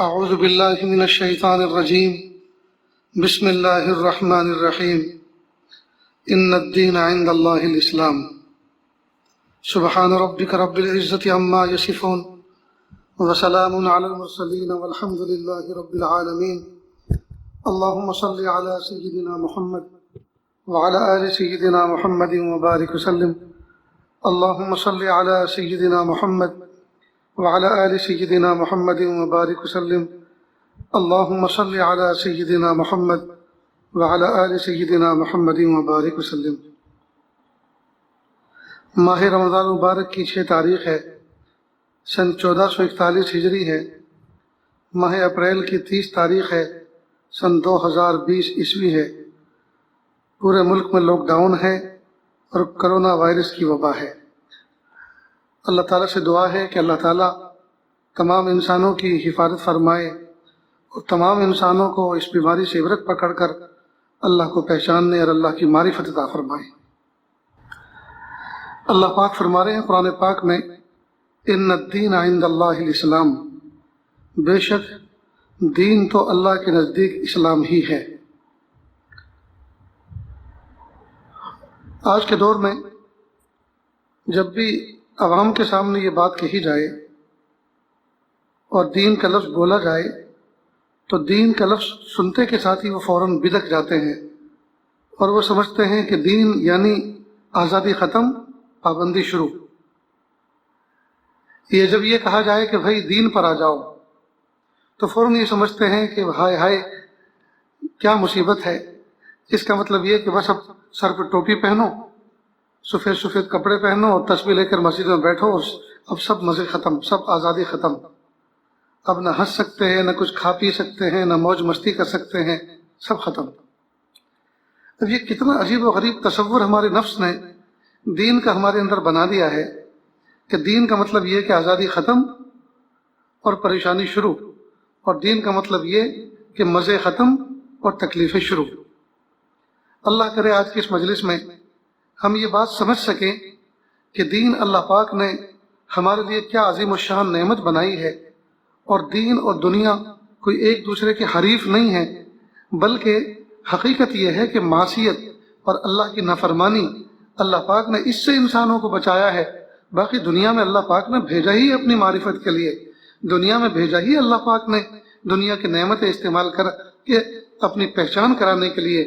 اعوذ باللہ من الشیطان الرجیم بسم اللہ الرحمن الرحیم ان الدین عند اللہ الاسلام سبحان ربک رب العزت عما یصفون وسلام علی المرسلین والحمد للہ رب العالمین اللہم صل علی سیدنا محمد وعلی آل سیدنا محمد وبارک وسلم اللہم صل علی سیدنا محمد وعلى آل سيدنا محمد وبارك وسلم اللهم صل على سيدنا محمد وعلى آل سيدنا محمد وبارك وسلم۔ ماہ رمضان مبارک کی 6 تاریخ ہے، سن 1441 ہجری ہے۔ ماہ اپریل کی 30 تاریخ ہے، سن 2020 عیسوی ہے۔ پورے ملک میں لاک ڈاؤن ہے اور کرونا وائرس کی وبا ہے۔ اللہ تعالیٰ سے دعا ہے کہ اللہ تعالیٰ تمام انسانوں کی حفاظت فرمائے اور تمام انسانوں کو اس بیماری سے عبرت پکڑ کر اللہ کو پہچاننے اور اللہ کی معرفت عطا فرمائے۔ اللہ پاک فرما رہے ہیں قرآن پاک میں، ان الدین عند اللہ الاسلام، بے شک دین تو اللہ کے نزدیک اسلام ہی ہے۔ آج کے دور میں جب بھی عوام کے سامنے یہ بات کہی جائے اور دین کا لفظ بولا جائے تو دین کا لفظ سنتے کے ساتھ ہی وہ فوراً بدک جاتے ہیں اور وہ سمجھتے ہیں کہ دین یعنی آزادی ختم، پابندی شروع۔ یہ جب یہ کہا جائے کہ بھائی دین پر آ جاؤ تو فوراً یہ سمجھتے ہیں کہ ہائے ہائے کیا مصیبت ہے۔ اس کا مطلب یہ کہ بس اب سر پہ ٹوپی پہنو، سفید سفید کپڑے پہنو اور تسبیح لے کر مسجد میں بیٹھو اور اب سب مزے ختم، سب آزادی ختم۔ اب نہ ہنس سکتے ہیں، نہ کچھ کھا پی سکتے ہیں، نہ موج مستی کر سکتے ہیں، سب ختم۔ اب یہ کتنا عجیب و غریب تصور ہمارے نفس نے دین کا ہمارے اندر بنا دیا ہے کہ دین کا مطلب یہ کہ آزادی ختم اور پریشانی شروع، اور دین کا مطلب یہ کہ مزے ختم اور تکلیفیں شروع۔ اللہ کرے آج کی اس مجلس میں ہم یہ بات سمجھ سکیں کہ دین اللہ پاک نے ہمارے لیے کیا عظیم الشان نعمت بنائی ہے، اور دین اور دنیا کوئی ایک دوسرے کے حریف نہیں ہے، بلکہ حقیقت یہ ہے کہ معصیت اور اللہ کی نافرمانی اللہ پاک نے اس سے انسانوں کو بچایا ہے۔ باقی دنیا میں اللہ پاک نے بھیجا ہی اپنی معرفت کے لیے، دنیا میں بھیجا ہی اللہ پاک نے دنیا کی نعمتیں استعمال کر کے اپنی پہچان کرانے کے لیے۔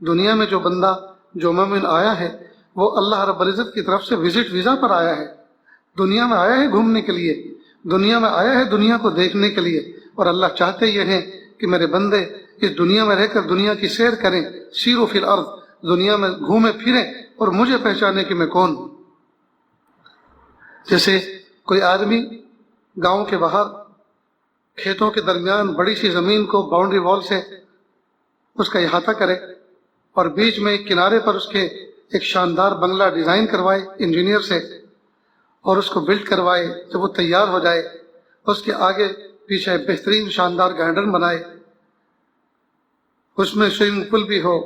دنیا میں جو بندہ، جو مومن آیا ہے، وہ اللہ رب العزت کی طرف سے وزٹ ویزا پر آیا ہے، دنیا میں آیا ہے گھومنے کے لیے، دنیا میں آیا ہے دنیا کو دیکھنے کے لیے۔ اور اللہ چاہتے یہ ہیں کہ میرے بندے اس دنیا میں رہ کر دنیا کی سیر کریں، سیروا فی الارض، دنیا میں گھومیں پھریں اور مجھے پہچانے کہ میں کون ہوں۔ جیسے کوئی آدمی گاؤں کے باہر کھیتوں کے درمیان بڑی سی زمین کو باؤنڈری وال سے اس کا احاطہ کرے اور بیچ میں ایک کنارے پر اس کے ایک شاندار بنگلہ ڈیزائن کروائے انجینئر سے، اور اس کو بلڈ کروائے۔ جب وہ تیار ہو جائے اس کے آگے پیچھے بہترین شاندار گارڈن بنائے، اس میں سوئمنگ پول بھی ہو،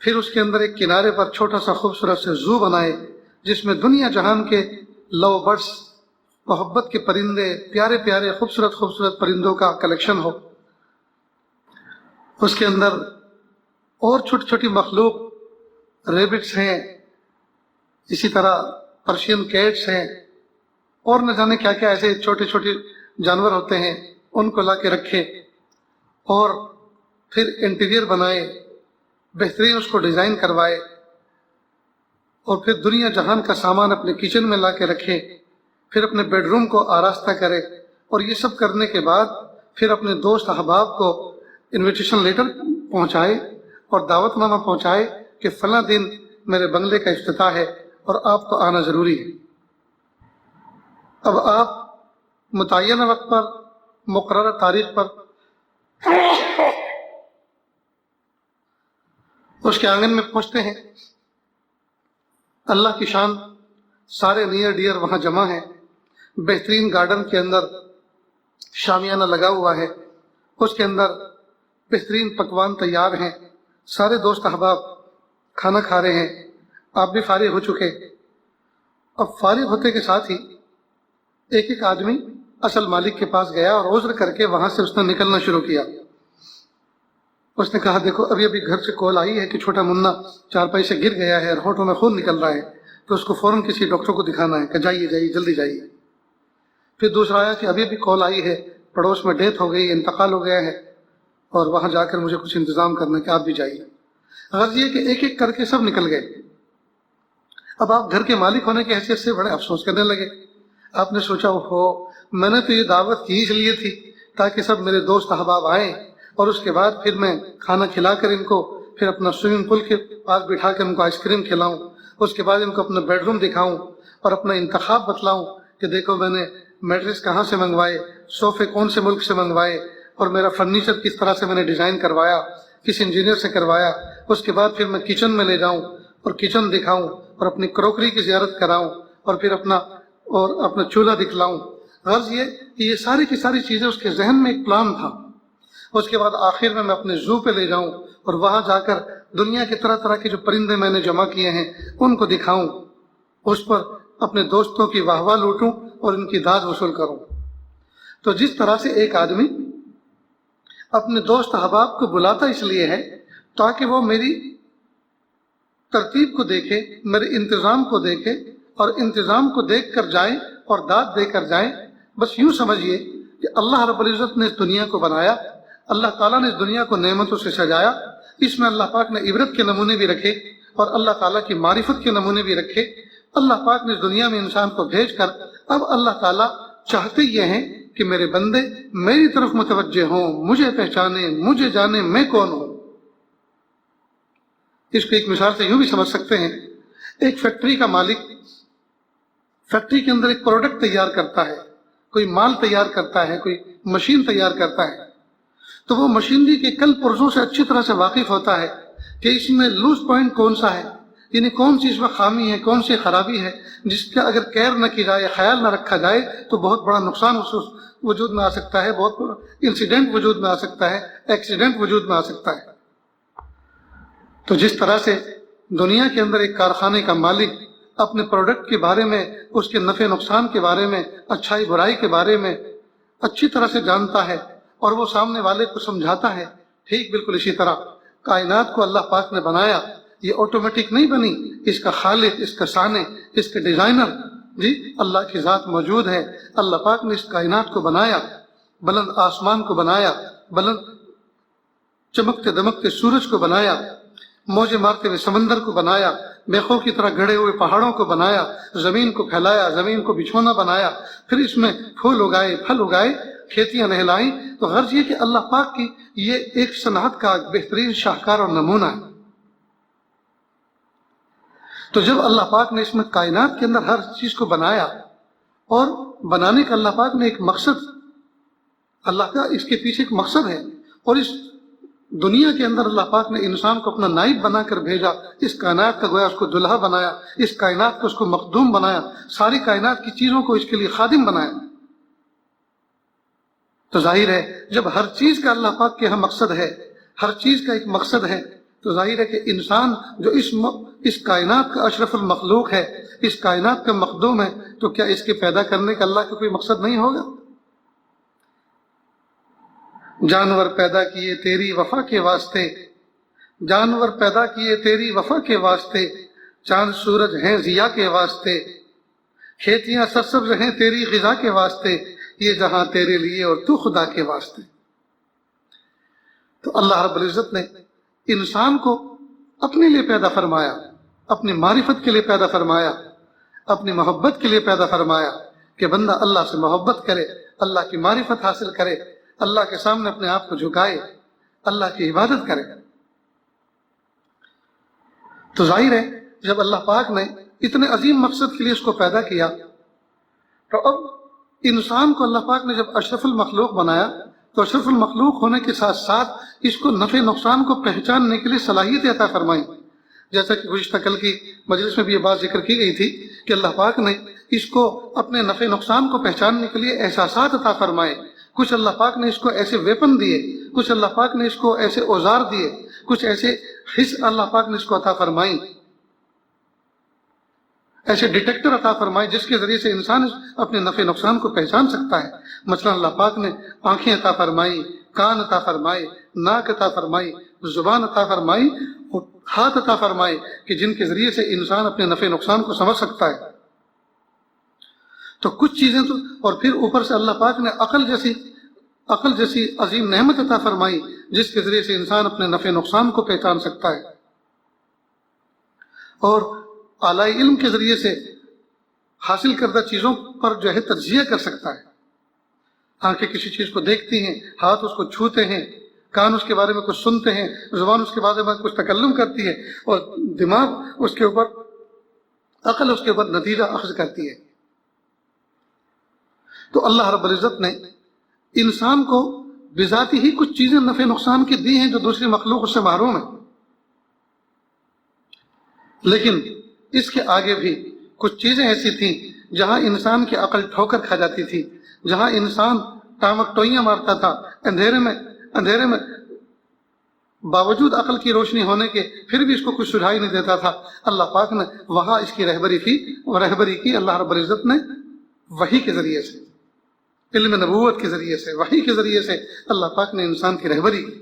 پھر اس کے اندر ایک کنارے پر چھوٹا سا خوبصورت سے زو بنائے جس میں دنیا جہان کے لو برڈس، محبت کے پرندے، پیارے پیارے خوبصورت خوبصورت پرندوں کا کلیکشن ہو۔ اس کے اندر اور چھوٹی چھوٹی مخلوق، ریبٹس ہیں، اسی طرح پرشین کیٹس ہیں، اور نہ جانے کیا کیا ایسے چھوٹے چھوٹے جانور ہوتے ہیں، ان کو لا کے رکھے اور پھر انٹیریئر بنائے، بہترین اس کو ڈیزائن کروائے، اور پھر دنیا جہان کا سامان اپنے کچن میں لا کے رکھے، پھر اپنے بیڈ روم کو آراستہ کرے، اور یہ سب کرنے کے بعد پھر اپنے دوست احباب کو انویٹیشن لیٹر پہنچائے اور دعوت نامہ پہنچائے کہ فلاں دن میرے بنگلے کا افتتاح ہے اور آپ کو آنا ضروری ہے۔ اب آپ متعینہ وقت پر، مقررہ تاریخ پر اس کے آنگن میں پہنچتے ہیں۔ اللہ کی شان، سارے نیئر ڈیئر وہاں جمع ہیں، بہترین گارڈن کے اندر شامیانہ لگا ہوا ہے، اس کے اندر بہترین پکوان تیار ہیں، سارے دوست احباب کھانا کھا رہے ہیں، آپ بھی فارغ ہو چکے۔ اب فارغ ہوتے کے ساتھ ہی ایک ایک آدمی اصل مالک کے پاس گیا اور عذر کر کے وہاں سے اس نے نکلنا شروع کیا۔ اس نے کہا دیکھو ابھی ابھی گھر سے کال آئی ہے کہ چھوٹا منا چارپائی سے گر گیا ہے اور ہونٹوں میں خون نکل رہا ہے، تو اس کو فوراً کسی ڈاکٹر کو دکھانا ہے کہ جائیے جائیے جلدی جائیے۔ پھر دوسرا آیا کہ ابھی ابھی کال آئی ہے پڑوس میں ڈیتھ ہو گئی، انتقال ہو گیا ہے، اور وہاں جا کر مجھے کچھ انتظام کرنا ہے کہ آپ بھی جائیے۔ غرض یہ کہ ایک ایک کر کے سب نکل گئے۔ اب آپ گھر کے مالک ہونے کی حیثیت سے بڑے افسوس کرنے لگے۔ آپ نے سوچا اوہو، میں نے تو یہ دعوت کی اس لیے تھی تاکہ سب میرے دوست احباب آئیں، اور اس کے بعد پھر میں کھانا کھلا کر ان کو پھر اپنا سوئمنگ پول کے پاس بٹھا کر ان کو آئس کریم کھلاؤں، اس کے بعد ان کو اپنا بیڈ روم دکھاؤں اور اپنا انتخاب بتلاؤں کہ دیکھو میں نے میٹرس کہاں سے منگوائے، صوفے کون سے ملک سے منگوائے، اور میرا فرنیچر کس طرح سے میں نے ڈیزائن کروایا، کس انجینئر سے کروایا۔ اس کے بعد پھر میں کچن میں لے جاؤں اور کچن دکھاؤں اور اپنی کروکری کی زیارت کراؤں اور پھر اپنا چولہا دکھلاؤں۔ غرض یہ کہ یہ ساری کی ساری چیزیں اس کے ذہن میں ایک پلان تھا۔ اس کے بعد آخر میں اپنے زو پہ لے جاؤں اور وہاں جا کر دنیا کے طرح طرح کے جو پرندے میں نے جمع کیے ہیں ان کو دکھاؤں، اس پر اپنے دوستوں کی واہ واہ لوٹوں اور ان کی داد وصول کروں۔ تو جس طرح سے ایک آدمی اپنے دوست احباب کو بلاتا اس لیے ہے تاکہ وہ میری ترتیب کو دیکھے، میرے انتظام کو دیکھے اور انتظام کو دیکھ کر جائیں اور داد دے کر جائیں، بس یوں سمجھیے کہ اللہ رب العزت نے اس دنیا کو بنایا، اللہ تعالیٰ نے اس دنیا کو نعمتوں سے سجایا، اس میں اللہ پاک نے عبرت کے نمونے بھی رکھے اور اللہ تعالیٰ کی معرفت کے نمونے بھی رکھے۔ اللہ پاک نے اس دنیا میں انسان کو بھیج کر اب اللہ تعالیٰ چاہتے یہ ہیں کہ میرے بندے میری طرف متوجہ ہوں، مجھے پہچانے، مجھے جانے میں کون ہوں۔ اس کو ایک مثال سے یوں بھی سمجھ سکتے ہیں، ایک فیکٹری کا مالک فیکٹری کے اندر ایک پروڈکٹ تیار کرتا ہے، کوئی مال تیار کرتا ہے، کوئی مشین تیار کرتا ہے، تو وہ مشینری کے کل پرزوں سے اچھی طرح سے واقف ہوتا ہے کہ اس میں لوز پوائنٹ کون سا ہے، یعنی کون سی اس میں خامی ہے، کون سی خرابی ہے جس کا اگر کیئر نہ کی جائے، خیال نہ رکھا جائے تو بہت بڑا نقصان وجود میں آ سکتا ہے، بہت بڑا انسیڈنٹ وجود میں آ سکتا ہے، ایکسیڈنٹ وجود میں آ سکتا ہے۔ تو جس طرح سے دنیا کے اندر ایک کارخانے کا مالک اپنے پروڈکٹ کے بارے میں، اس کے نفع نقصان کے بارے میں، اچھائی برائی کے بارے میں اچھی طرح سے جانتا ہے اور وہ سامنے والے کو سمجھاتا ہے، ٹھیک بالکل اسی طرح کائنات کو اللہ پاک نے بنایا، یہ آٹومیٹک نہیں بنی، اس کا خالق، اس کا صانع، اس کے ڈیزائنر جی اللہ کی ذات موجود ہے۔ اللہ پاک نے اس کائنات کو بنایا، بلند آسمان کو بنایا، بلند چمکتے دمکتے سورج کو بنایا، موجے مارتے ہوئے سمندر کو بنایا، میخوں کی طرح گڑے ہوئے پہاڑوں کو بنایا، زمین کو پھیلایا، زمین کو بچھونا بنایا، پھر اس میں پھول اگائے، پھل اگائے، کھیتیاں نہلائیں۔ تو غرض یہ کہ اللہ پاک کی یہ ایک صنعت کا بہترین شاہکار اور نمونہ ہے۔ تو جب اللہ پاک نے اس میں کائنات کے اندر ہر چیز کو بنایا، اور بنانے کا اللہ پاک نے ایک مقصد، اللہ کا اس کے پیچھے ایک مقصد ہے، اور اس دنیا کے اندر اللہ پاک نے انسان کو اپنا نائب بنا کر بھیجا، اس کائنات کا گویا اس کو دلہا بنایا، اس کائنات کو اس کو مخدوم بنایا، ساری کائنات کی چیزوں کو اس کے لیے خادم بنایا۔ تو ظاہر ہے جب ہر چیز کا اللہ پاک کے یہاں مقصد ہے، ہر چیز کا ایک مقصد ہے، تو ظاہر ہے کہ انسان جو اس کائنات کا اشرف المخلوق ہے، اس کائنات کا مخدوم ہے، تو کیا اس کے پیدا کرنے کا اللہ کا کوئی مقصد نہیں ہوگا؟ جانور پیدا کیے تیری وفا کے واسطے، جانور پیدا کیے تیری وفا کے واسطے، چاند سورج ہیں ضیاء کے واسطے، کھیتیاں سرسبز ہیں تیری غذا کے واسطے، یہ جہاں تیرے لیے اور تو خدا کے واسطے۔ تو اللہ رب العزت نے انسان کو اپنے لیے پیدا فرمایا، اپنی معرفت کے لیے پیدا فرمایا، اپنی محبت کے لیے پیدا فرمایا کہ بندہ اللہ سے محبت کرے، اللہ کی معرفت حاصل کرے، اللہ کے سامنے اپنے آپ کو جھکائے، اللہ کی عبادت کرے۔ تو ظاہر ہے جب اللہ پاک نے اتنے عظیم مقصد کے لیے اس کو پیدا کیا، تو اب انسان کو اللہ پاک نے جب اشرف المخلوق بنایا تو اشرف المخلوق ہونے کے ساتھ ساتھ اس کو نفع نقصان کو پہچاننے کے لیے صلاحیت عطا فرمائی۔ جیسا کہ گزشتہ کل کی مجلس میں بھی یہ بات ذکر کی گئی تھی کہ اللہ پاک نے اس کو اپنے نفع نقصان کو پہچاننے کے لیے احساسات عطا فرمائے۔ کچھ اللہ پاک نے اس کو ایسے ویپن دیے، کچھ اللہ پاک نے اس کو ایسے اوزار دیے، کچھ ایسے حص اللہ پاک نے اس کو عطا فرمائی۔ ایسے ڈیٹیکٹر عطا فرمائے جس کے ذریعے سے انسان اپنے نفع نقصان کو پہچان سکتا ہے. مثلا اللہ پاک نے آنکھیں عطا فرمائی، کان عطا فرمائے، ناک عطا فرمائی، زبان عطا فرمائی اور ہاتھ عطا فرمائے کہ جن کے ذریعے سے انسان اپنے نفع نقصان کو سمجھ سکتا ہے. تو کچھ چیزیں تو، اور پھر اوپر سے اللہ پاک نے عقل جیسی عظیم نعمت عطا فرمائی جس کے ذریعے سے انسان اپنے نفع نقصان کو پہچان سکتا ہے اور اعلی علم کے ذریعے سے حاصل کردہ چیزوں پر جو ہے تجزیہ کر سکتا ہے. آنکھیں کسی چیز کو دیکھتی ہیں، ہاتھ اس کو چھوتے ہیں، کان اس کے بارے میں کچھ سنتے ہیں، زبان اس کے بارے میں کچھ تکلم کرتی ہے اور دماغ اس کے اوپر، عقل اس کے اوپر نتیجہ اخذ کرتی ہے. تو اللہ رب العزت نے انسان کو بذاتی ہی کچھ چیزیں نفع نقصان کی دی ہیں جو دوسری مخلوق اس سے محروم ہے، لیکن اس کے آگے بھی کچھ چیزیں ایسی تھیں جہاں انسان کی عقل ٹھوکر کھا جاتی تھی، جہاں انسان ٹامک ٹوئیاں مارتا تھا اندھیرے میں باوجود عقل کی روشنی ہونے کے پھر بھی اس کو کچھ سجھائی نہیں دیتا تھا. اللہ پاک نے وہاں اس کی رہبری کی اللہ رب العزت نے وحی کے ذریعے سے، علم نبوت کے ذریعے سے، وحی کے ذریعے سے اللہ پاک نے انسان کی رہبری کی.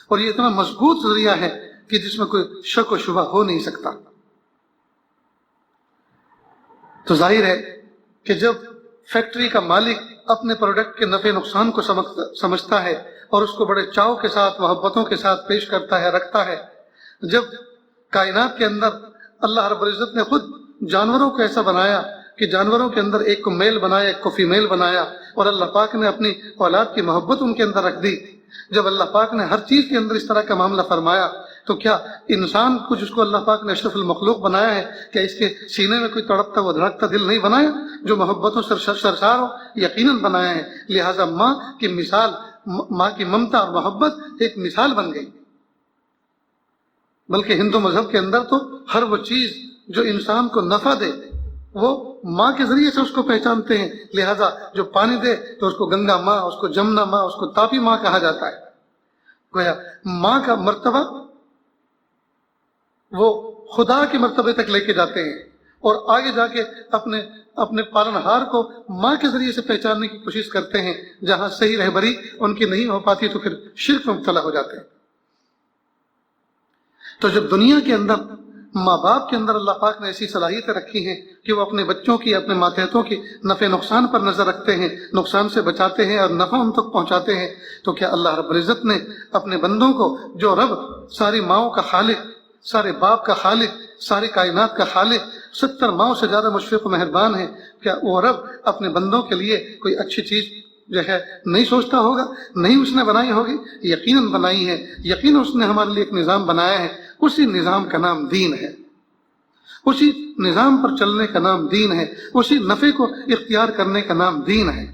اور یہ اتنا مضبوط ذریعہ ہے کہ جس میں کوئی شک و شبہ ہو نہیں سکتا. تو ظاہر ہے کہ جب فیکٹری کا مالک اپنے پروڈکٹ کے نفع نقصان کو سمجھتا ہے اور اس کو بڑے چاؤ کے ساتھ، محبتوں کے ساتھ پیش کرتا ہے، رکھتا ہے، جب کائنات کے اندر اللہ رب العزت نے خود جانوروں کو ایسا بنایا کہ جانوروں کے اندر ایک کو میل بنایا، ایک کو فیمیل بنایا، اور اللہ پاک نے اپنی اولاد کی محبت ان کے اندر رکھ دی، جب اللہ پاک نے ہر چیز کے اندر اس طرح کا معاملہ فرمایا، تو کیا انسان کو جس کو اللہ پاک نے اشرف المخلوق بنایا ہے، کیا اس کے سینے میں کوئی تڑپتا وہ دھڑکتا دل نہیں بنایا جو محبتوں سے سرشار ہو؟ یقیناً بنایا ہے. لہٰذا ماں کی مثال، ماں کی ممتا اور محبت ایک مثال بن گئی. بلکہ ہندو مذہب کے اندر تو ہر وہ چیز جو انسان کو نفع دے وہ ماں کے ذریعے سے اس کو پہچانتے ہیں. لہٰذا جو پانی دے تو اس کو گنگا ماں، اس کو جمنا ماں، اس کو تاپی ماں کہا جاتا ہے. گویا ماں کا مرتبہ وہ خدا کے مرتبے تک لے کے جاتے ہیں اور آگے جا کے اپنے پالنہار کو ماں کے ذریعے سے پہچاننے کی کوشش کرتے ہیں. جہاں صحیح رہبری ان کی نہیں ہو پاتی تو پھر شرک میں مبتلا ہو جاتے ہیں. تو جب دنیا کے اندر ماں باپ کے اندر اللہ پاک نے ایسی صلاحیتیں رکھی ہیں کہ وہ اپنے بچوں کی، اپنے ماتحتوں کی نفع نقصان پر نظر رکھتے ہیں، نقصان سے بچاتے ہیں اور نفع ان تک پہنچاتے ہیں، تو کیا اللہ رب العزت نے اپنے بندوں کو، جو رب ساری ماؤں کا خالق، سارے باپ کا خالق، ساری کائنات کا خالق، 70 ماؤں سے زیادہ مشفق و مہربان ہے، کیا وہ رب اپنے بندوں کے لیے کوئی اچھی چیز جو ہے نہیں سوچتا ہوگا؟ نہیں اس نے بنائی ہوگی؟ یقیناً بنائی ہے. یقیناً اس نے ہمارے لیے ایک نظام بنایا ہے. اسی نظام کا نام دین ہے، اسی نظام پر چلنے کا نام دین ہے، اسی نفع کو اختیار کرنے کا نام دین ہے.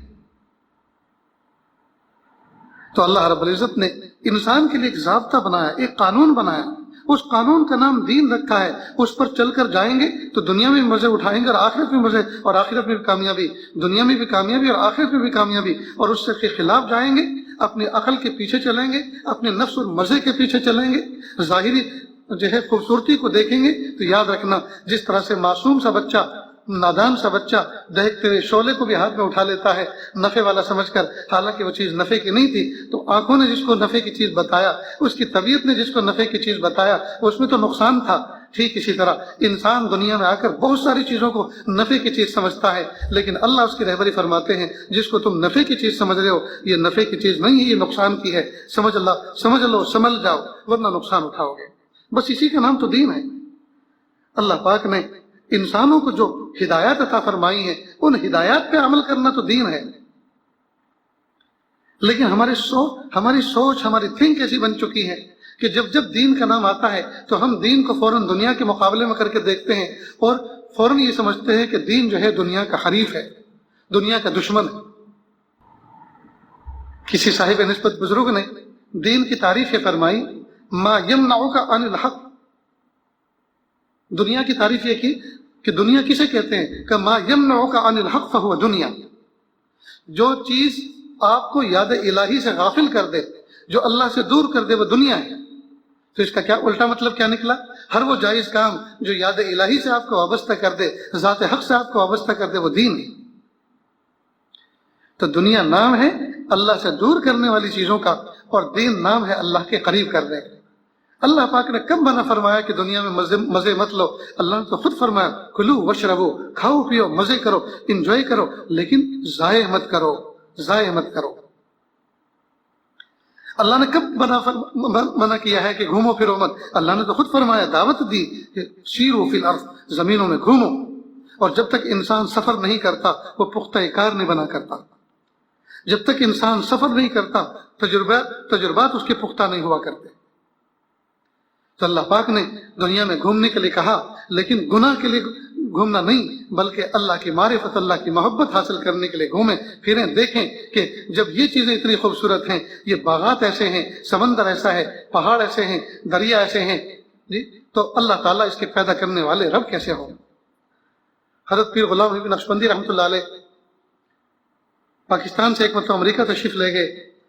تو اللہ رب العزت نے انسان کے لیے ایک ضابطہ بنایا، ایک قانون بنایا، اس قانون کا نام دین رکھا ہے. اس پر چل کر جائیں گے تو دنیا میں مزے اٹھائیں گے اور آخرت میں مزے، اور آخرت میں بھی کامیابی، دنیا میں بھی کامیابی اور آخرت میں بھی کامیابی. اور اس سے کے خلاف جائیں گے، اپنی عقل کے پیچھے چلیں گے، اپنے نفس اور مزے کے پیچھے چلیں گے، ظاہری جو ہے خوبصورتی کو دیکھیں گے، تو یاد رکھنا جس طرح سے معصوم سا بچہ، نادان سا بچہ دیکھتے ہوئے شعلے کو بھی ہاتھ میں اٹھا لیتا ہے نفع والا سمجھ کر، حالانکہ وہ چیز نفع کی نہیں تھی. تو آنکھوں نے جس کو نفع کی چیز بتایا، اس کی طبیعت نے جس کو نفع کی چیز بتایا، اس میں تو نقصان تھا. ٹھیک اسی طرح انسان دنیا میں آ کر بہت ساری چیزوں کو نفع کی چیز سمجھتا ہے، لیکن اللہ اس کی رہبری فرماتے ہیں جس کو تم نفع کی چیز سمجھ رہے ہو یہ نفع کی چیز نہیں ہے، یہ نقصان کی ہے. سمجھ لو، سمجھ جاؤ، ورنہ نقصان اٹھاؤ گے. بس اسی کا نام تو دین ہے. اللہ پاک نے انسانوں کو جو ہدایات عطا فرمائی ہیں ان ہدایات پہ عمل کرنا تو دین ہے. لیکن ہماری سوچ ہماری تھنک ایسی بن چکی ہے کہ جب دین کا نام آتا ہے تو ہم دین کو فوراً دنیا کے مقابلے میں کر کے دیکھتے ہیں اور فوراً یہ سمجھتے ہیں کہ دین جو ہے دنیا کا حریف ہے، دنیا کا دشمن ہے. کسی صاحب نسبت بزرگ نے دین کی تعریف یہ فرمائی، ما یمنعک عن الحق. دنیا کی تعریف یہ کی کہ دنیا کسے کہتے ہیں کہ ما یمنعک عن الحق فہو دنیا. جو چیز آپ کو یاد الہی سے غافل کر دے، جو اللہ سے دور کر دے، وہ دنیا ہے. تو اس کا کیا الٹا مطلب کیا نکلا؟ ہر وہ جائز کام جو یاد الہی سے آپ کو وابستہ کر دے، ذات حق سے آپ کو وابستہ کر دے، وہ دین ہے۔ تو دنیا نام ہے اللہ سے دور کرنے والی چیزوں کا، اور دین نام ہے اللہ کے قریب کرنے کا۔ اللہ پاک نے کب منع فرمایا کہ دنیا میں مزے مت لو؟ اللہ نے تو خود فرمایا کلو وشربو، کھاؤ پیو، مزے کرو، انجوائے کرو، لیکن ضائع مت کرو، ضائع مت کرو۔ اللہ نے کب منع کیا ہے کہ گھومو پھرو مت؟ اللہ نے تو خود فرمایا، دعوت دی کہ سیرو فی الارض، زمینوں میں گھومو۔ اور جب تک انسان سفر نہیں کرتا وہ پختہ کار نہیں بنا کرتا۔ جب تک انسان سفر نہیں کرتا تجربات اس کے پختہ نہیں ہوا کرتے۔ تو اللہ پاک نے دنیا میں گھومنے کے لیے کہا، لیکن گناہ کے لیے گھومنا نہیں، بلکہ اللہ کی معرفت، اللہ کی محبت حاصل کرنے کے لیے گھومیں پھریں، دیکھیں کہ جب یہ چیزیں اتنی خوبصورت ہیں، یہ باغات ایسے ہیں، سمندر ایسا ہے، پہاڑ ایسے ہیں، دریا ایسے ہیں، جی تو اللہ تعالیٰ اس کے پیدا کرنے والے رب کیسے ہوں؟ حضرت پیر غلام حبیب نقشبندی رحمۃ اللہ علیہ پاکستان سے ایک مرتبہ امریکہ تشریف لے گئے،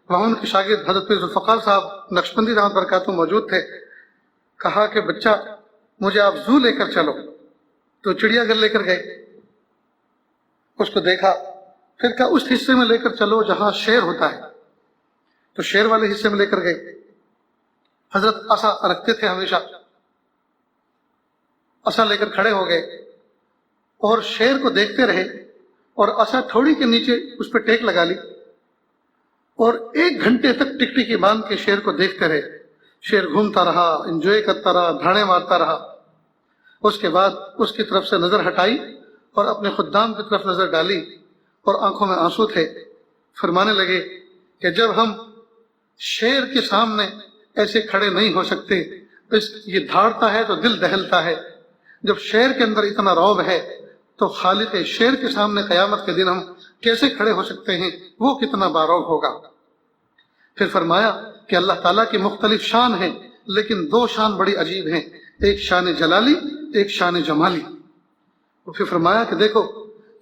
وہاں ان کے شاگرد حضرت پیر ذوالفقار صاحب نقشبندی رحمۃ برکاتہ موجود تھے۔ کہا کہ بچہ مجھے آپ زو لے کر چلو، تو چڑیا گھر لے کر گئے، اس کو دیکھا، پھر کہا اس حصے میں لے کر چلو جہاں شیر ہوتا ہے، تو شیر والے حصے میں لے کر گئے۔ حضرت عصا رکھتے تھے ہمیشہ، عصا لے کر کھڑے ہو گئے اور شیر کو دیکھتے رہے، اور عصا تھوڑی کے نیچے اس پہ ٹیک لگا لی، اور 1 گھنٹے تک ٹکٹکی باندھ کے شیر کو دیکھتے رہے۔ شیر گھومتا رہا، انجوائے کرتا رہا، دھاڑے مارتا رہا۔ اس کے بعد اس کی طرف سے نظر ہٹائی اور اپنے خدام کی طرف نظر ڈالی، اور آنکھوں میں آنسو تھے۔ فرمانے لگے کہ جب ہم شیر کے سامنے ایسے کھڑے نہیں ہو سکتے، یہ دھاڑتا ہے تو دل دہلتا ہے۔ جب شیر کے اندر اتنا رعب ہے تو خالق شیر کے سامنے قیامت کے دن ہم کیسے کھڑے ہو سکتے ہیں؟ وہ کتنا بارعب ہوگا۔ پھر فرمایا کہ اللہ تعالیٰ کی مختلف شان ہیں، لیکن 2 شان بڑی عجیب ہیں، ایک شان جلالی، ایک شان جمالی۔ اور پھر فرمایا کہ دیکھو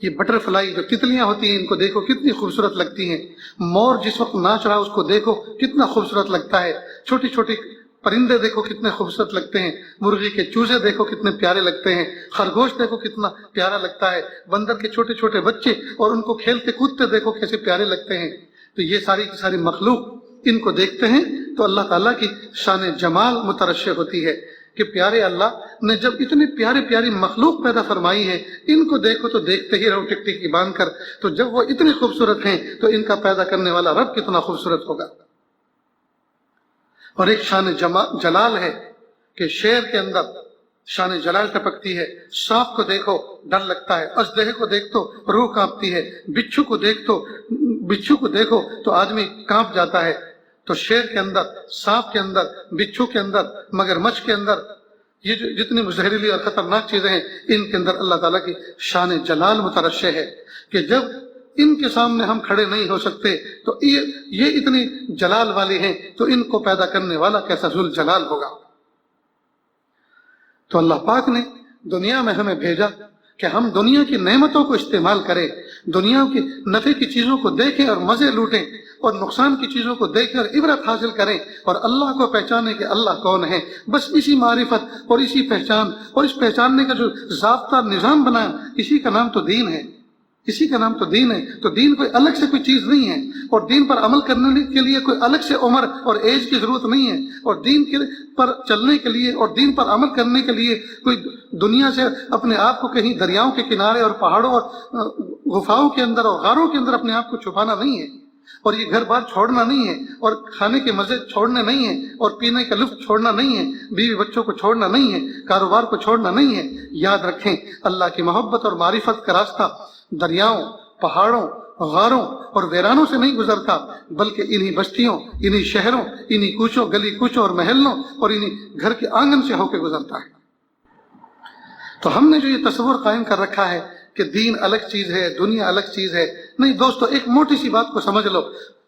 یہ بٹر فلائی جو تتلیاں ہوتی ہیں، ان کو دیکھو کتنی خوبصورت لگتی ہیں۔ مور جس وقت ناچ رہا اس کو دیکھو کتنا خوبصورت لگتا ہے۔ چھوٹی چھوٹی پرندے دیکھو کتنے خوبصورت لگتے ہیں، مرغی کے چوزے دیکھو کتنے پیارے لگتے ہیں، خرگوش دیکھو کتنا پیارا لگتا ہے، بندر کے چھوٹے چھوٹے بچے اور ان کو کھیلتے کودتے دیکھو کیسے پیارے لگتے ہیں۔ تو یہ ساری کی ساری مخلوق ان کو دیکھتے ہیں تو اللہ تعالیٰ کی شان جمال مترشح ہوتی ہے کہ پیارے اللہ نے جب اتنی پیاری پیاری مخلوق پیدا فرمائی ہے، ان کو دیکھو تو دیکھتے ہی رہو ٹکٹکی باندھ کر۔ تو جب وہ اتنی خوبصورت ہیں تو ان کا پیدا کرنے والا رب کتنا خوبصورت ہوگا۔ اور ایک شان جلال ہے کہ شیر کے اندر شان جلال ٹپکتی ہے۔ سانپ کو دیکھو ڈر لگتا ہے، اژدہے کو دیکھو روح کانپتی ہے، بچھو کو دیکھو تو آدمی کانپ جاتا ہے۔ تو شیر کے اندر، سانپ کے اندر، بچھو کے اندر، مگرمچھ کے اندر، یہ جو جتنی زہریلی اور خطرناک چیزیں ہیں، ان کے اندر اللہ تعالیٰ کی شان جلال مترشح ہے کہ جب ان کے سامنے ہم کھڑے نہیں ہو سکتے تو یہ اتنی جلال والی ہیں، تو ان کو پیدا کرنے والا کیسا ذو الجلال ہوگا۔ تو اللہ پاک نے دنیا میں ہمیں بھیجا کہ ہم دنیا کی نعمتوں کو استعمال کریں، دنیا کی نفع کی چیزوں کو دیکھیں اور مزے لوٹیں، اور نقصان کی چیزوں کو دیکھ کر عبرت حاصل کریں، اور اللہ کو پہچانے کہ اللہ کون ہے۔ بس اسی معرفت اور اسی پہچان اور اس پہچاننے کا جو ضابطہ نظام بنایا، اسی کا نام تو دین ہے، اسی کا نام تو دین ہے۔ تو دین کوئی الگ سے کوئی چیز نہیں ہے، اور دین پر عمل کرنے کے لیے کوئی الگ سے عمر اور ایج کی ضرورت نہیں ہے، اور دین پر چلنے کے لیے اور دین پر عمل کرنے کے لیے کوئی دنیا سے اپنے آپ کو کہیں دریاؤں کے کنارے اور پہاڑوں اور غفاؤں کے اندر اور غاروں کے اندر اپنے آپ کو چھپانا نہیں ہے، اور یہ گھر بار چھوڑنا نہیں ہے، اور کھانے کے مزے چھوڑنے نہیں ہیں، اور پینے کا لطف چھوڑنا نہیں ہے، بیوی بچوں کو چھوڑنا نہیں ہے، کاروبار کو چھوڑنا نہیں ہے۔ یاد رکھیں اللہ کی محبت اور معرفت کا راستہ دریاؤں، پہاڑوں، غاروں اور ویرانوں سے نہیں گزرتا، بلکہ انہی بستیوں، انہی شہروں، انہی کوچوں، گلی کوچوں اور محلوں اور انہی گھر کے آنگن سے ہو کے گزرتا ہے۔ تو ہم نے جو یہ تصور قائم کر رکھا ہے کہ دین الگ چیز ہے، دنیا الگ چیز ہے، نہیں دوستو، ایک موٹی سی بات کو سمجھ لو،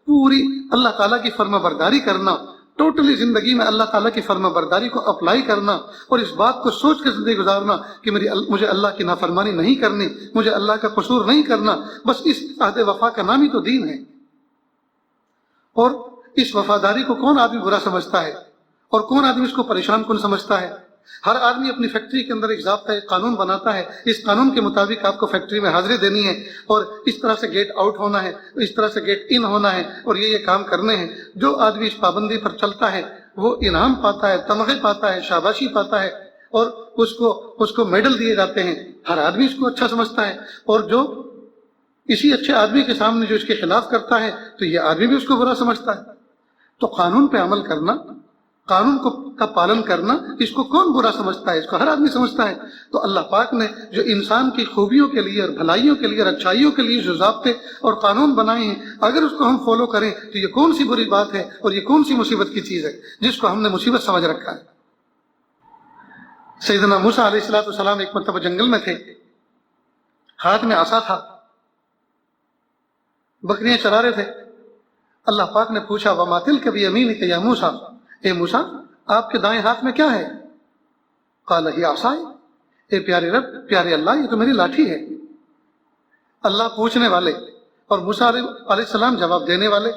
پوری اللہ تعالیٰ کی فرما برداری کرنا، ٹوٹلی زندگی میں اللہ تعالیٰ کی فرما برداری کو اپلائی کرنا، اور اس بات کو سوچ کے زندگی گزارنا کہ مجھے اللہ کی نافرمانی نہیں کرنی، مجھے اللہ کا قصور نہیں کرنا، بس اس عہد وفا کا نام ہی تو دین ہے۔ اور اس وفاداری کو کون آدمی برا سمجھتا ہے؟ اور کون آدمی اس کو پریشان کن سمجھتا ہے؟ ہر آدمی اپنی فیکٹری کے اندر ایک ضابطہ ایک قانون بناتا ہے، اس قانون کے مطابق آپ کو فیکٹری میں حاضری دینی ہے، اور اس طرح سے گیٹ آؤٹ ہونا ہے، اس طرح سے گیٹ ان ہونا ہے، اور یہ کام کرنے ہیں۔ جو آدمی اس پابندی پر چلتا ہے وہ انعام پاتا ہے، تمغے پاتا ہے، شاباشی پاتا ہے، اور اس کو میڈل دیے جاتے ہیں۔ ہر آدمی اس کو اچھا سمجھتا ہے، اور جو اسی اچھے آدمی کے سامنے جو اس کے خلاف کرتا ہے تو یہ آدمی بھی اس کو برا سمجھتا ہے۔ تو قانون پہ عمل کرنا، قانون کا پالن کرنا، اس کو کون برا سمجھتا ہے؟ اس کو ہر آدمی سمجھتا ہے۔ تو اللہ پاک نے جو انسان کی خوبیوں کے لیے اور بھلائیوں کے لیے اور اچھائیوں کے لیے جو ضابطے اور قانون بنائے ہیں، اگر اس کو ہم فالو کریں تو یہ کون سی بری بات ہے اور یہ کون سی مصیبت کی چیز ہے جس کو ہم نے مصیبت سمجھ رکھا ہے۔ سیدنا موسیٰ علیہ السلام ایک مرتبہ جنگل میں تھے، ہاتھ میں عصا تھا، بکریاں چرا رہے تھے۔ اللہ پاک نے پوچھا وَمَا تِلْكَ بِيَمِينِكَ يَا موسیٰ، اے موسیٰ آپ کے دائیں ہاتھ میں کیا ہے؟ قال هِيَ عَصَايَ، اے پیارے رب، پیارے اللہ، یہ تو میری لاٹھی ہے۔ اللہ پوچھنے والے اور موسیٰ علیہ السلام جواب دینے والے۔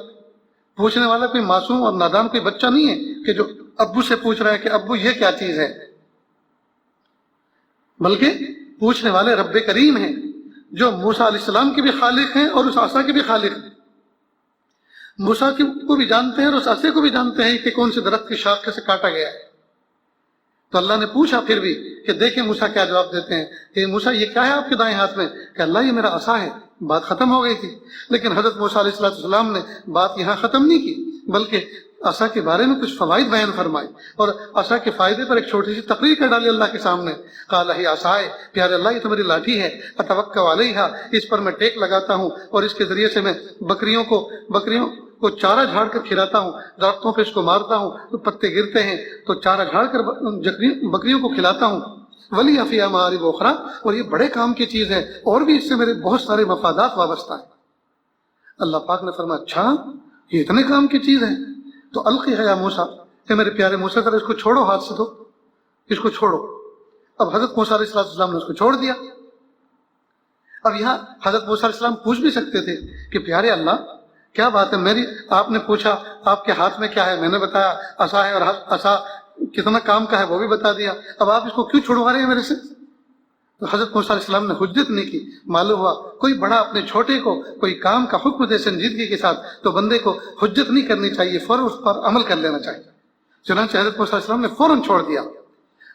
پوچھنے والا کوئی معصوم اور نادان کوئی بچہ نہیں ہے کہ جو ابو سے پوچھ رہا ہے کہ ابو یہ کیا چیز ہے، بلکہ پوچھنے والے رب کریم ہیں جو موسیٰ علیہ السلام کے بھی خالق ہیں اور اس عصا کے بھی خالق ہیں۔ موسیٰ کو بھی جانتے ہیں اور اس عصے کو بھی جانتے ہیں کہ کون سے درخت کی شاخ سے کاٹا گیا ہے۔ تو اللہ نے پوچھا پھر بھی کہ دیکھیں موسیٰ کیا جواب دیتے ہیں کہ موسیٰ یہ کیا ہے آپ کے دائیں ہاتھ میں؟ کہ اللہ یہ میرا عصا ہے۔ بات ختم ہو گئی تھی، لیکن حضرت موسیٰ علیہ السلام نے بات یہاں ختم نہیں کی، بلکہ عصا کے بارے میں کچھ فوائد بیان فرمائے اور عصا کے فائدے پر ایک چھوٹی سی تقریر کر ڈالی اللہ کے سامنے۔ قال هِيَ عَصَايَ، پیارے اللہ یہ تو میری لاٹھی ہے، أَتَوَكَّأُ عَلَيْهَا، اس پر میں ٹیک لگاتا ہوں اور اس کے ذریعے سے میں بکریوں کو چارہ جھاڑ کر کھلاتا ہوں، درختوں پہ اس کو مارتا ہوں تو پتے گرتے ہیں تو چارہ جھاڑ کر بکریوں کو کھلاتا ہوں۔ وَلِيَ فِيهَا مَآرِبُ أُخْرَىٰ، اور یہ بڑے کام کی چیز ہے اور بھی اس سے میرے بہت سارے مفادات وابستہ ہیں۔ اللہ پاک نے فرمایا اچھا یہ اتنے کام کی چیز ہے تو القیہا یا موسیٰ، کہ میرے پیارے موسیٰ ذرا اس کو چھوڑو ہاتھ سے، تو اس کو چھوڑو۔ اب حضرت موسیٰ علیہ السلام نے اس کو چھوڑ دیا۔ اب یہاں حضرت موسیٰ علیہ السلام پوچھ بھی سکتے تھے کہ پیارے اللہ کیا بات ہے، آپ نے پوچھا آپ کے ہاتھ میں کیا ہے، میں نے بتایا عصا ہے، اور عصا کتنا کام کا ہے وہ بھی بتا دیا، اب آپ اس کو کیوں چھڑوا رہے ہیں میرے سے؟ تو حضرت موسیٰ علیہ السلام نے حجت نہیں کی۔ معلوم ہوا کوئی بڑا اپنے چھوٹے کو کوئی کام کا حکم دے سنجیدگی کے ساتھ تو بندے کو حجت نہیں کرنی چاہیے، فوراً اس پر عمل کر لینا چاہیے۔ چنانچہ حضرت موسیٰ علیہ السلام نے فوراً چھوڑ دیا۔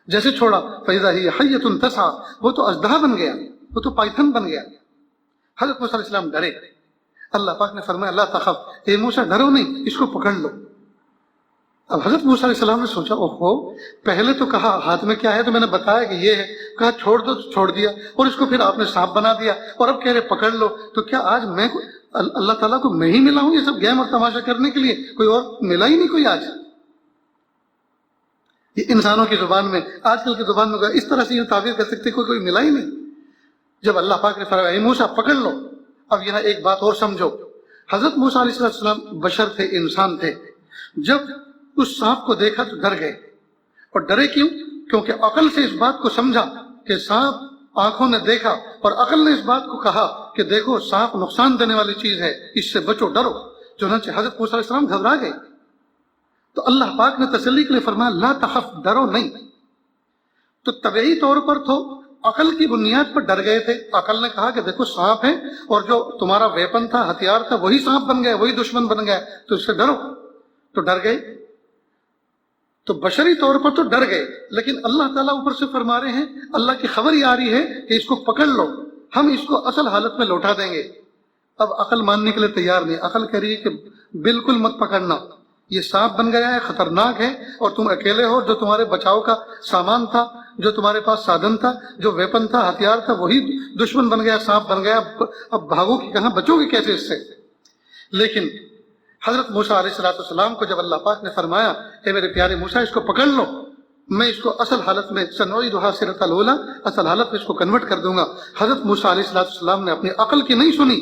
جیسے چھوڑا فَإِذَا هِيَ حَيَّةٌ تَسْعَىٰ، وہ تو اژدہا بن گیا، وہ تو پائتھن بن گیا۔ حضرت موسیٰ علیہ السلام ڈرے۔ اللہ پاک نے فرمایا لا تخف، اے موسیٰ ڈرو نہیں، اس کو پکڑ لو۔ اب حضرت موسیٰ علیہ السلام نے سوچا اوہو، پہلے تو کہا ہاتھ میں کیا ہے تو میں نے بتایا کہ یہ ہے، کہا چھوڑ دو تو چھوڑ دیا، اور اس کو پھر آپ نے سانپ بنا دیا، اور اب کہہ رہے پکڑ لو۔ تو کیا آج میں اللہ تعالیٰ کو میں ہی ملا ہوں یہ سب گیم اور تماشا کرنے کے لیے؟ کوئی اور ملا ہی نہیں کوئی آج۔ یہ انسانوں کی زبان میں، آج کل کی زبان میں اس طرح سے یہ تعبیر کر سکتے کوئی ملا ہی نہیں۔ جب اللہ پاک نے فرمایا اے موسیٰ پکڑ لو، اب یہاں ایک بات اور سمجھو، حضرت موسیٰ علیہ السلام بشر تھے، انسان تھے۔ جب اس سانپ کو دیکھا تو ڈر گئے، اور ڈرے کیوں؟ کیونکہ عقل سے اس بات کو سمجھا کہ سانپ آنکھوں نے دیکھا، اور عقل نے اس بات کو کہا کہ دیکھو سانپ نقصان دینے والی چیز ہے، اس سے بچو، ڈرو۔ چنانچہ حضرت موسیٰ علیہ السلام گھبرا گئے۔ تو اللہ پاک نے تسلی کے لیے فرمایا لا تخف، ڈرو نہیں۔ تو طبعی طور پر تو عقل کی بنیاد پر ڈر گئے تھے۔ عقل نے کہا کہ دیکھو سانپ ہے، اور جو تمہارا ویپن تھا، ہتھیار تھا، وہی سانپ بن گیا، وہی دشمن بن گیا، تو اس سے ڈرو۔ تو ڈر گئے، تو بشری طور پر تو ڈر گئے، لیکن اللہ تعالیٰ اوپر سے فرما رہے ہیں، اللہ کی خبر ہی آ رہی ہے کہ اس کو پکڑ لو، ہم اس کو اصل حالت میں لوٹا دیں گے۔ اب عقل ماننے کے لیے تیار نہیں، عقل کہہ رہی ہے کہ بالکل مت پکڑنا، یہ سانپ بن گیا ہے، خطرناک ہے، اور تم اکیلے ہو، جو تمہارے بچاؤ کا سامان تھا، جو تمہارے پاس سادن تھا، جو ویپن تھا، ہتھیار تھا، وہی دشمن بن گیا، سانپ بن گیا، اب بھاگو کہ کہاں، بچو گے کیسے اس سے؟ لیکن حضرت موسیٰ علیہ السلام کو جب اللہ پاک نے فرمایا کہ میرے پیارے موسیٰ اس کو پکڑ لو، میں اس کو اصل حالت میں سنعیدھا صراط الاولیٰ، اصل حالت میں اس کو کنورٹ کر دوں گا۔ حضرت موسیٰ علیہ السلام نے اپنی عقل کی نہیں سنی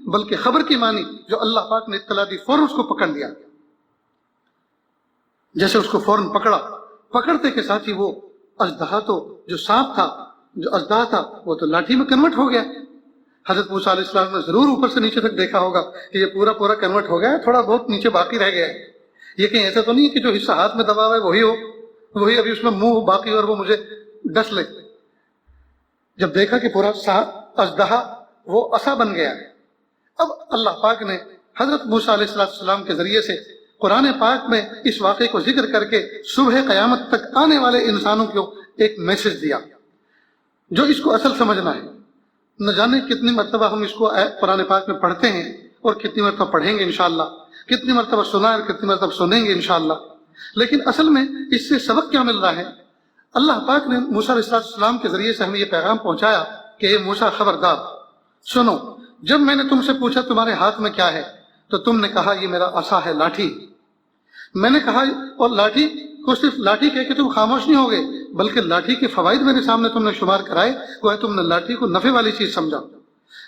بلکہ خبر کی مانی، جو اللہ پاک نے اطلاع دی، فوراً اس کو پکڑ لیا۔ جیسے اس کو فوراً پکڑا، پکڑتے کے ساتھ ہی وہ اژدہا، تو جو سانپ تھا، جو اژدہا تھا، وہ تو لاٹھی میں کنورٹ ہو گیا۔ حضرت موسیٰ علیہ السلام نے ضرور اوپر سے نیچے تک دیکھا ہوگا کہ یہ پورا کنورٹ ہو گیا ہے، تھوڑا بہت نیچے باقی رہ گیا ہے، یہ کہیں ایسا تو نہیں ہے کہ جو حصہ ہاتھ میں دبا ہوا ہے وہی ہو، وہی ابھی اس میں منہ باقی اور وہ مجھے ڈس لے۔ جب دیکھا کہ پورا اژدہا وہ عصا بن گیا ہے، اب اللہ پاک نے حضرت موسیٰ علیہ السلام کے ذریعے سے قرآن پاک میں اس واقعے کو ذکر کر کے صبح قیامت تک آنے والے انسانوں کو ایک میسج دیا جو اس کو اصل سمجھنا ہے۔ نہ جانے کتنی مرتبہ ہم اس کو قرآن پاک میں پڑھتے ہیں اور کتنی مرتبہ پڑھیں گے انشاءاللہ، کتنی مرتبہ سنا ہے اور کتنی مرتبہ سنیں گے انشاءاللہ، لیکن اصل میں اس سے سبق کیا مل رہا ہے؟ اللہ پاک نے موسیٰ علیہ السلام کے ذریعے سے ہمیں یہ پیغام پہنچایا کہ اے موسیٰ خبردار سنو، جب میں نے تم سے پوچھا تمہارے ہاتھ میں کیا ہے تو تم نے کہا یہ میرا عصا ہے، لاٹھی۔ میں نے کہا اور لاٹھی کو صرف لاٹھی کہہ کے تم خاموش نہیں ہوگے، بلکہ لاٹھی کے فوائد میرے سامنے تم نے شمار کرائے، وہ ہے تم نے لاٹھی کو نفع والی چیز سمجھا۔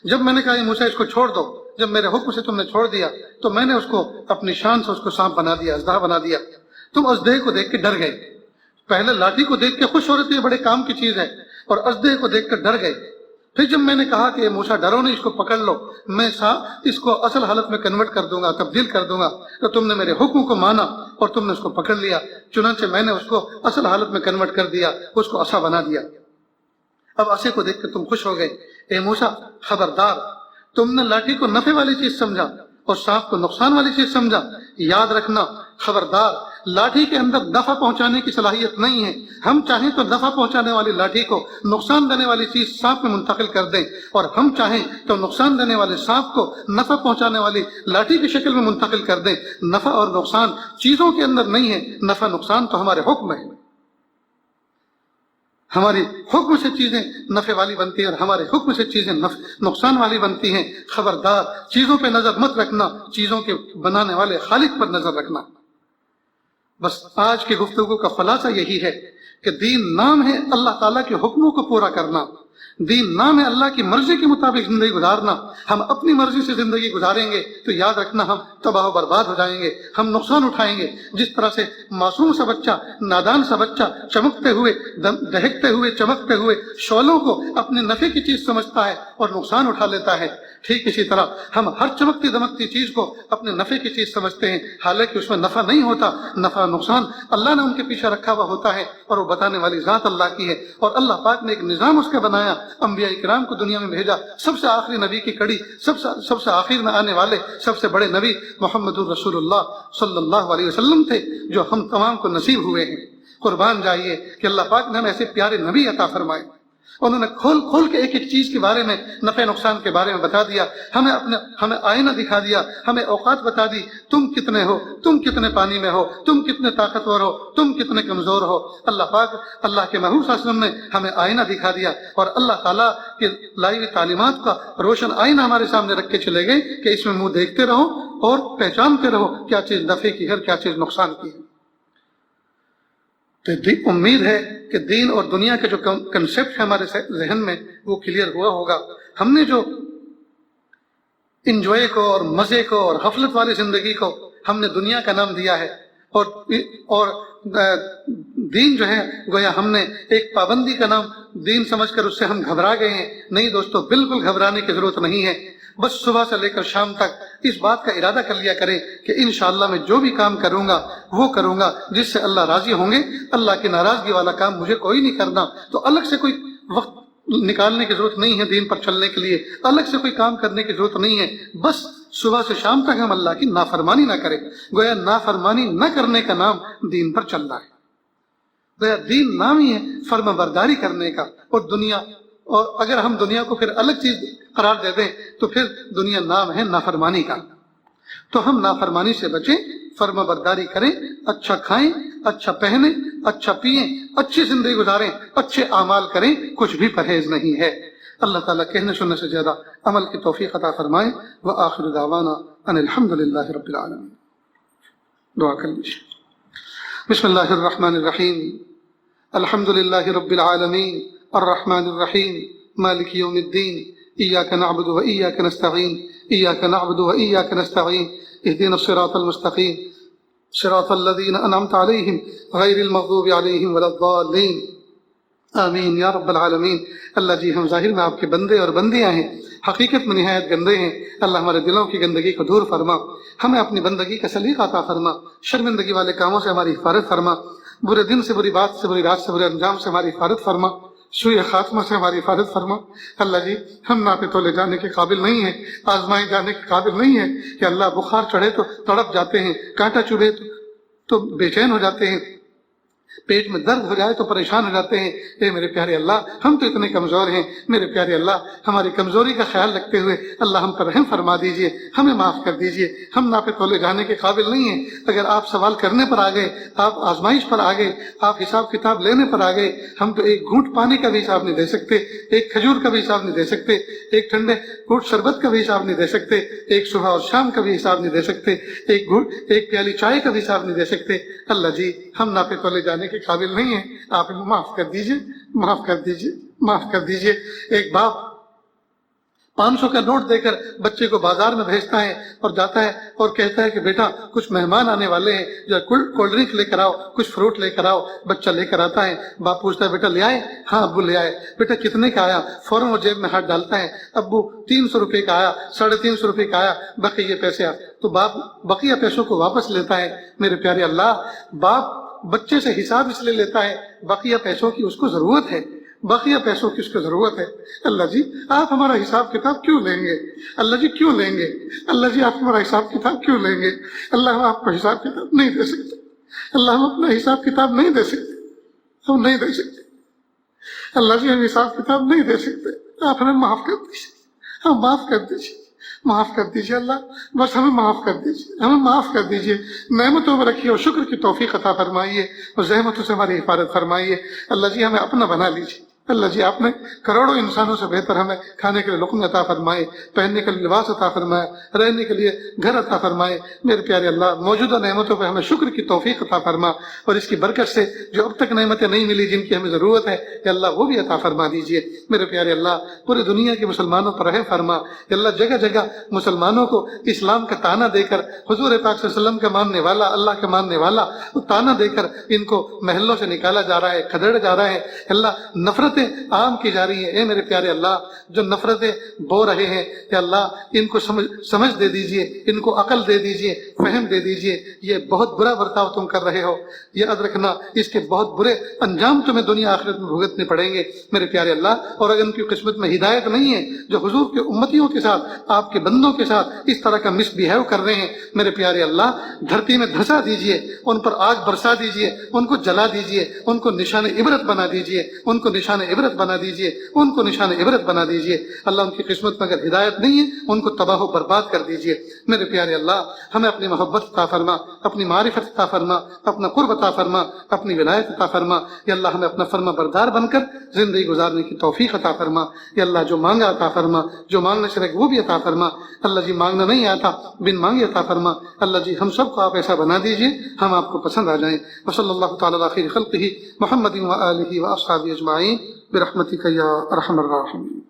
جب میں نے کہا یہ موسیٰ اس کو چھوڑ دو، جب میرے حکم سے تم نے چھوڑ دیا تو میں نے اس کو اپنی شان سے اس کو سانپ بنا دیا، اژدہا بنا دیا۔ تم اژدہے کو دیکھ کے ڈر گئے، پہلے لاٹھی کو دیکھ کے خوش ہو رہے تھے یہ بڑے کام کی چیز ہے، اور اژدہے کو دیکھ کر ڈر گئے۔ پھر جب میں نے کہا کہ موسیٰ ڈرو نہیں، اس کو پکڑ لو، میں اس کو اصل حالت میں کنورٹ کر دوں گا، تبدیل کر دوں گا، تو تم نے میرے حکم کو مانا اور تم نے اس کو پکڑ لیا، چنانچہ میں نے اس کو اصل حالت میں کنورٹ کر دیا، اس کو عصا بنا دیا۔ اب عصے کو دیکھ کر تم خوش ہو گئے۔ اے موسیٰ خبردار، تم نے لاٹھی کو نفع والی چیز سمجھا اور سانپ کو نقصان والی چیز سمجھا، یاد رکھنا خبردار، لاٹھی کے اندر نفع پہنچانے کی صلاحیت نہیں ہے، ہم چاہیں تو نفع پہنچانے والی لاٹھی کو نقصان دینے والی چیز سانپ میں منتقل کر دیں، اور ہم چاہیں تو نقصان دینے والے سانپ کو نفع پہنچانے والی لاٹھی کی شکل میں منتقل کر دیں۔ نفع اور نقصان چیزوں کے اندر نہیں ہے، نفع نقصان تو ہمارے حکم ہے، ہماری حکم سے چیزیں نفع والی بنتی ہیں اور ہمارے حکم سے چیزیں نقصان والی بنتی ہیں۔ خبردار، چیزوں پہ نظر مت رکھنا، چیزوں کے بنانے والے خالق پر نظر رکھنا۔ بس آج کی گفتگو کا خلاصہ یہی ہے کہ دین نام ہے اللہ تعالیٰ کے حکموں کو پورا کرنا، دین نام ہے اللہ کی مرضی کے مطابق زندگی گزارنا۔ ہم اپنی مرضی سے زندگی گزاریں گے تو یاد رکھنا ہم تباہ و برباد ہو جائیں گے، ہم نقصان اٹھائیں گے۔ جس طرح سے معصوم سا بچہ، نادان سا بچہ چمکتے ہوئے دہکتے ہوئے چمکتے ہوئے شعلوں کو اپنے نفع کی چیز سمجھتا ہے اور نقصان اٹھا لیتا ہے، ٹھیک اسی طرح ہم ہر چمکتی دمکتی چیز کو اپنے نفع کی چیز سمجھتے ہیں، حالانکہ اس میں نفع نہیں ہوتا، نفع نقصان اللہ نے ان کے پیچھے رکھا ہوا ہوتا ہے اور وہ بتانے والی ذات اللہ کی ہے۔ اور اللہ پاک نے ایک نظام اس کا بنایا، انبیاء کرام کو دنیا میں بھیجا، سب سے آخری نبی کی کڑی، سب سے آخر میں آنے والے سب سے بڑے نبی محمد الرسول اللہ صلی اللہ علیہ وسلم تھے، جو ہم تمام کو نصیب ہوئے ہیں۔ قربان جائیے کہ اللہ پاک نے ہمیں ایسے پیارے نبی عطا فرمائے، انہوں نے کھول کھول کے ایک ایک چیز کے بارے میں، نفع نقصان کے بارے میں بتا دیا، ہمیں آئینہ دکھا دیا، ہمیں اوقات بتا دی، تم کتنے ہو، تم کتنے پانی میں ہو، تم کتنے طاقتور ہو، تم کتنے کمزور ہو۔ اللہ پاک، اللہ کے محبوب صلی اللہ علیہ وسلم نے ہمیں آئینہ دکھا دیا، اور اللہ تعالیٰ کی لائی ہوئی تعلیمات کا روشن آئینہ ہمارے سامنے رکھ کے چلے گئے کہ اس میں منہ دیکھتے رہو اور پہچانتے رہو کیا چیز نفع کی ہے، کیا چیز نقصان کی ہے۔ تو امید ہے کہ دین اور دنیا کے جو کنسیپٹ ہے ہمارے ذہن میں وہ کلیئر ہوا ہوگا۔ ہم نے جو انجوائے کو اور مزے کو اور غفلت والی زندگی کو ہم نے دنیا کا نام دیا ہے، اور دین جو ہے گویا ہم نے ایک پابندی کا نام دین سمجھ کر اس سے ہم گھبرا گئے ہیں۔ نہیں دوستو، بالکل گھبرانے کی ضرورت نہیں ہے، بس صبح سے لے کر شام تک اس بات کا ارادہ کر لیا کریں کہ انشاءاللہ میں جو بھی کام کروں گا وہ کروں گا جس سے اللہ راضی ہوں گے۔ اللہ کی ناراضگی والا کام مجھے کوئی نہیں کرنا، تو الگ سے کوئی وقت نکالنے کی ضرورت نہیں ہے دین پر چلنے کے لیے، الگ سے کوئی کام کرنے کی ضرورت نہیں ہے، بس صبح سے شام تک ہم اللہ کی نافرمانی نہ کریں۔ گویا نافرمانی نہ کرنے کا نام دین پر چلنا ہے، گویا دین نام ہی ہے فرما برداری کرنے کا، اور اگر ہم دنیا کو پھر الگ چیز قرار دے دیں تو پھر دنیا نام ہے نافرمانی کا۔ تو ہم نافرمانی سے بچیں، فرما برداری کریں، اچھا کھائیں، اچھا پہنیں، اچھا پئیں، اچھی زندگی گزاریں، اچھے اعمال کریں، کچھ بھی پرہیز نہیں ہے۔ اللہ تعالیٰ کہنے سننے سے زیادہ عمل کی توفیق عطا فرمائے۔ وآخر دعوانا ان الحمد للہ رب العالمین۔ دعا کر لیجیے۔ بسم اللہ الرحمن الرحیم، الحمد للہ رب العالمین الرحمن الرحیم مالک یوم الدین، ایاک نعبد و ایاک نستعین، ایاک نعبد و ایاک نستعین، اهدنا الصراط المستقیم صراط الذین انعمت علیہم غیر المغضوب علیہم ولا الضالین، آمین یا رب العالمین۔ اللہ جی، ہم ظاہر میں آپ کے بندے اور بندیاں ہیں، حقیقت میں نہایت گندے ہیں. اللہ ہمارے دلوں کی گندگی کو دور فرما, ہمیں اپنی بندگی کا سلیقہ عطا فرما, شرمندگی والے کاموں سے ہماری حفاظت فرما, برے دن سے, بری بات سے, بری رات سے, برے انجام سے ہماری حفاظت فرما, سوء خاتمہ سے ہماری حفاظت فرما. اللہ جی ہم ناپے تولے جانے کے قابل نہیں ہیں, آزمائے جانے کے قابل نہیں ہیں کہ اللہ بخار چڑھے تو تڑپ جاتے ہیں, کانٹا چبھے تو بے چین ہو جاتے ہیں, پیٹ میں درد ہو جائے تو پریشان ہو جاتے ہیں. اے میرے پیارے اللہ, ہم تو اتنے کمزور ہیں. میرے پیارے اللہ, ہماری کمزوری کا خیال رکھتے ہوئے اللہ ہم پر رحم فرما دیجئے, ہمیں معاف کر دیجئے. ہم ناپے تولے جانے کے قابل نہیں ہیں. اگر آپ سوال کرنے پر آ گئے, آپ آزمائش پر آ گئے, آپ حساب کتاب لینے پر آ گئے, ہم تو ایک گھونٹ پانی کا بھی حساب نہیں دے سکتے, ایک کھجور کا بھی حساب نہیں دے سکتے, ایک ٹھنڈے گھونٹ شربت کا بھی حساب نہیں دے سکتے, ایک صبح اور شام کا بھی حساب نہیں دے سکتے, ایک پیالی چائے کا بھی حساب نہیں دے سکتے. اللہ جی ہم ناپے تولے جانے کے قابل نہیں ہیں, آپ ہمیں معاف کر دیجئے, معاف کر دیجئے, معاف کر دیجئے. ایک باپ 500 کا نوٹ دے کر بچے کو بازار میں بھیجتا ہے اور جاتا ہے اور کہتا ہے کہ بیٹا کچھ مہمان آنے والے ہیں, جو کولڈ ڈرنک لے کر آؤ, کچھ فروٹ لے کر آؤ. بچہ لے کر آتا ہے, باپ پوچھتا ہے بیٹا لے آئے؟ ہاں ابو لے آئے. بیٹا کتنے کا آیا؟ فوراً وہ جیب میں ہاتھ ڈالتا ہے, ابو 300 روپے کا آیا, 350 روپے کا آیا, بقیہ پیسے آ. تو باپ بقیہ پیسوں کو واپس لیتا ہے. میرے پیارے اللہ, باپ بچے سے حساب اس لیے لیتا ہے, بقیہ پیسوں کی اس کو ضرورت ہے, بقیہ پیسوں کی اس کو ضرورت ہے. اللہ جی آپ ہمارا حساب کتاب کیوں لیں گے؟ اللہ جی کیوں لیں گے؟ اللہ جی آپ ہمارا حساب کتاب کیوں لیں گے؟ اللہ ہم آپ کو حساب کتاب نہیں دے سکتے. اللہ ہم اپنا حساب کتاب نہیں دے سکتے, ہم نہیں دے سکتے. اللہ جی ہم حساب کتاب نہیں دے سکتے, آپ ہمیں معاف کر دیجیے, ہم معاف کر دیجیے, معاف کر دیجیے. اللہ بس ہمیں معاف کر دیجیے, ہمیں معاف کر دیجیے. نعمتوں میں رکھیے اور شکر کی توفیق عطا فرمائیے اور زحمتوں سے ہماری حفاظت فرمائیے. اللہ جی ہمیں اپنا بنا لیجیے. اللہ جی آپ نے کروڑوں انسانوں سے بہتر ہمیں کھانے کے لیے لقمے عطا فرمائے, پہننے کے لیے لباس عطا فرمائے, رہنے کے لیے گھر عطا فرمائے. میرے پیارے اللہ موجودہ نعمتوں پہ ہمیں شکر کی توفیق عطا فرما, اور اس کی برکت سے جو اب تک نعمتیں نہیں ملی جن کی ہمیں ضرورت ہے کہ اللہ وہ بھی عطا فرما دیجیے. میرے پیارے اللہ پوری دنیا کے مسلمانوں پر رحم فرما. اللہ جگہ جگہ مسلمانوں کو اسلام کا تانا دے کر, حضور پاک صلی اللہ علیہ وسلم کا ماننے والا, اللہ کا ماننے والا, تانا دے کر ان کو محلوں سے نکالا جا رہا ہے, کھدڑ جا رہا ہے. اللہ نفرتیں عام کی جا رہی ہیں. اے میرے پیارے اللہ جو نفرتیں بو رہے ہیں کہ اللہ ان کو سمجھ دے دیجئے, ان کو عقل دے دیجئے, فہم دے دیجئے. یہ بہت برا برتاؤ تم کر رہے ہو, یہ یاد رکھنا اس کے بہت برے انجام تمہیں دنیا آخرت میں بھگتنے پڑیں گے. میرے پیارے اللہ اور اگر ان کی قسمت میں ہدایت نہیں ہے, جو حضور کے امتیوں کے ساتھ, آپ کے بندوں کے ساتھ اس طرح کا مس بیہیو کر رہے ہیں, میرے پیارے اللہ دھرتی میں دھسا دیجئے, ان پر آگ برسا دیجئے, ان کو جلا دیجئے, ان کو نشان عبرت بنا دیجئے, ان کو نشان عبرت بنا دیجئے, ان کو نشان عبرت بنا دیجئے. اللہ ان کی قسمت میں اگر ہدایت نہیں ہے ان کو تباہ و برباد کر دیجئے. میرے پیارے اللہ ہمیں اپنی محبت عطا فرما, اپنی معرفت عطا فرما, اپنا قرب عطا فرما, اپنی ولایت عطا فرما. یا اللہ ہمیں اپنا فرما بردار بن کر زندگی گزارنے کی توفیق عطا فرما. یا اللہ جو مانگا عطا فرما, جو مانگنے سے رکھ وہ بھی عطا فرما. اللہ جی مانگنا نہیں آتا, بن مانگے عطا فرما. اللہ جی ہم سب کو آپ ایسا بنا دیجئے ہم آپ کو پسند آ جائیں. وصلی اللہ تعالی علی خیر خلقہ محمد و آلہ و اصحابہ اجمعین برحمتک یا ارحم الراحمین.